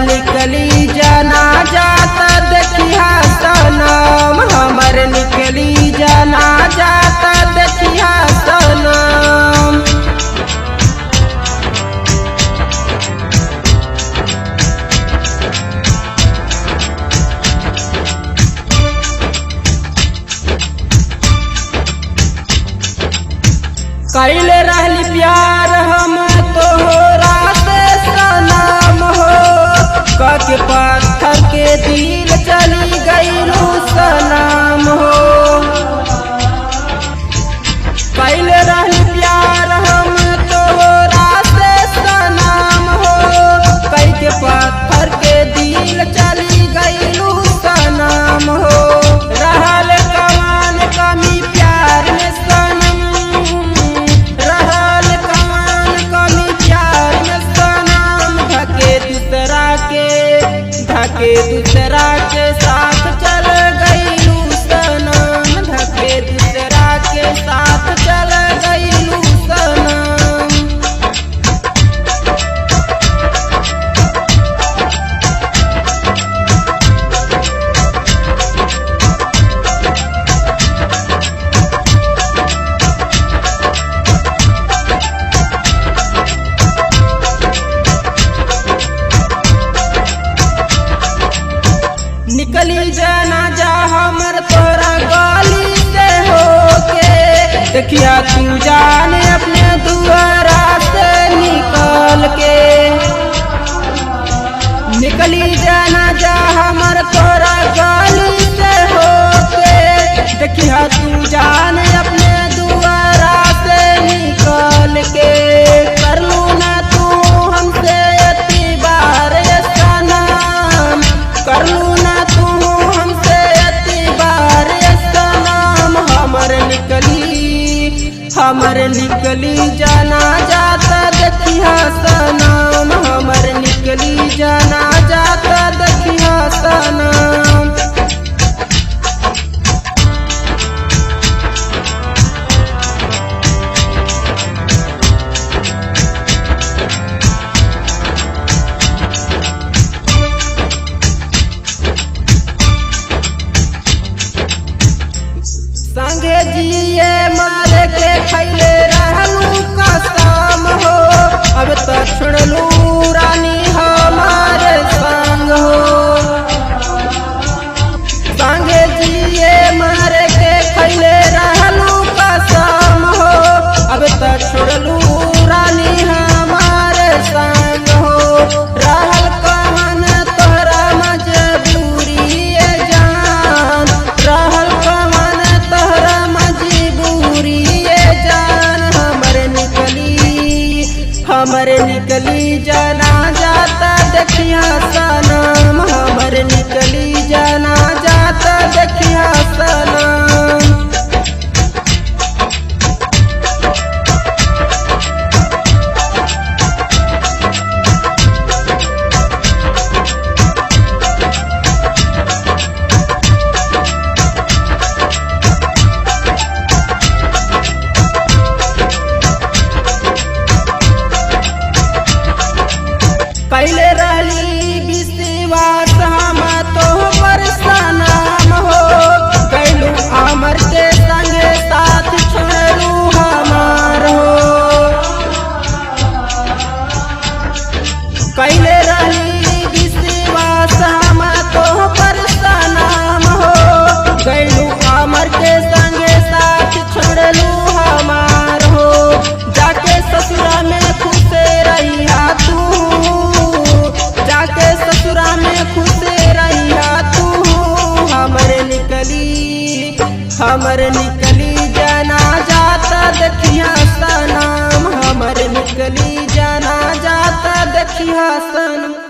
निकली जाना जाता देखिया सनम, हमर निकली जाना जाता देखिया सनम। कैले रहली प्यार हम तोहरा से सनम हो, के पत्थर के दिल चली गईलू सनम हो। कैले रहली प्यार हम तोहरा से सनम हो, के पत्थर के दिल चली गईलू सनम हो। रहल कमान कमी प्यार में सनम, रहल कमान कमी प्यार में सनम। धके दूसरा के साथ चल गईलू सनम, धके दूसरा के साथ चल गईलू सनम। निकली जाना जा हमर तोरा गली से होके, देखिया तू जाने अपने दुआरा से निकल के। निकली जाना जा हमर तोरा गली से होके, देखिया तू जाने अपने दुआरा से निकल के। कर लू ना तू हमसे एतबार सनम, कर लू हमर निकली जाना जाता देखिया सनम, हमर निकली जाना जाता देखिया सनम। संगे जिए मारे के खैले रहलू कसम हो, अब तो छोड़लू रानी हमारे संग हो। संगे जिए मारे के खैले रहलू कसम हो, अब तो छोड़लू रानी हमारे संग हो। रहल कहन तोहरा मजबूरी जान, रहल कहन तोहरा मजबूरी जान। हमर निकली जाना जाता देखिया सनम, हमर निकली जाना जाता देखिया सनम। कैले रहली विश्वास हम तो पर सनम हो, कैलू अमर के संगे साथ छोड़लू हमार हो। कैले रहली विश्वास हम तो पर सनम हो, कैलू अमर के संगे साथ छोड़लू हमार हो। जाके ससुरा में खुश रहिया तू, जाके ससुरा में खुश रहिया तू। हमर निकली जाना जाता देखिया सनम, हमर निकली जाना जाता देखिया सनम।